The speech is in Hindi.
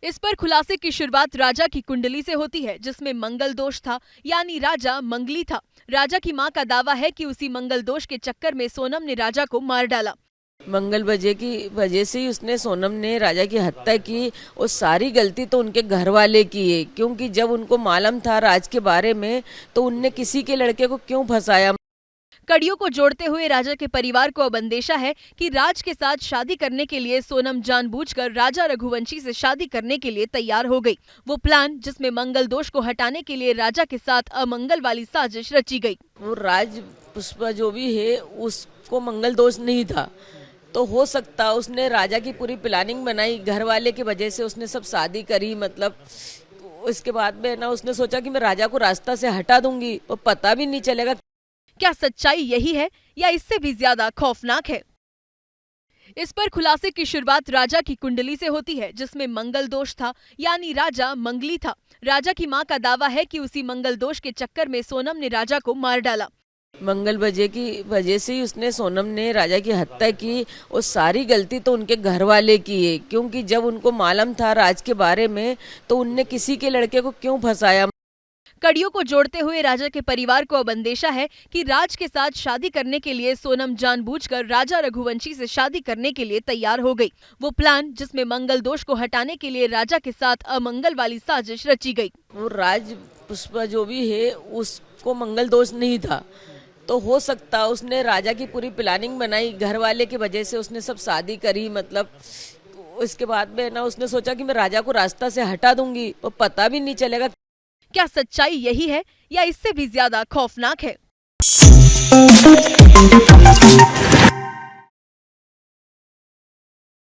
इस पर खुलासे की शुरुआत राजा की कुंडली से होती है, जिसमें मंगल दोष था, यानी राजा मंगली था। राजा की मां का दावा है कि उसी मंगल दोष के चक्कर में सोनम ने राजा को मार डाला। मंगल वजह की वजह से ही उसने सोनम ने राजा की हत्या की और सारी गलती तो उनके घर वाले की है, क्योंकि जब उनको मालूम था राज के बारे में तो उनने किसी के लड़के को क्यों फंसाया। कड़ियों को जोड़ते हुए राजा के परिवार को अब अंदेशा है कि राज के साथ शादी करने के लिए सोनम जानबूझकर राजा रघुवंशी से शादी करने के लिए तैयार हो गई। वो प्लान जिसमें मंगल दोष को हटाने के लिए राजा के साथ अमंगल वाली साजिश रची गई। वो राज पुष्पा जो भी है उसको मंगल दोष नहीं था, तो हो सकता उसने राजा की पूरी प्लानिंग बनाई, घर वाले की वजह से उसने सब शादी करी। मतलब उसके बाद में ना उसने सोचा कि मैं राजा को रास्ता से हटा दूंगी और पता भी नहीं चलेगा। क्या सच्चाई यही है या इससे भी ज्यादा खौफनाक है? इस पर खुलासे की शुरुआत राजा की कुंडली से होती है, जिसमें मंगल दोष था, यानी राजा मंगली था। राजा की मां का दावा है कि उसी मंगल दोष के चक्कर में सोनम ने राजा को मार डाला। मंगल वजह की वजह से ही उसने सोनम ने राजा की हत्या की और सारी गलती तो उनके घर वाले की है, क्योंकि जब उनको मालूम था राज के बारे में तो उनने किसी के लड़के को क्यों फंसाया। कड़ियों को जोड़ते हुए राजा के परिवार को अब अंदेशा है कि राज के साथ शादी करने के लिए सोनम जानबूझकर राजा रघुवंशी से शादी करने के लिए तैयार हो गई। वो प्लान जिसमें मंगल दोष को हटाने के लिए राजा के साथ अमंगल वाली साजिश रची गई। वो राज पुष्पा जो भी है उसको मंगल दोष नहीं था, तो हो सकता उसने राजा की पूरी प्लानिंग बनाई, घर वाले की वजह से उसने सब शादी करी। मतलब उसके बाद में ना उसने सोचा कि मैं राजा को रास्ता से हटा दूंगी और पता भी नहीं चलेगा। क्या सच्चाई यही है या इससे भी ज्यादा खौफनाक है?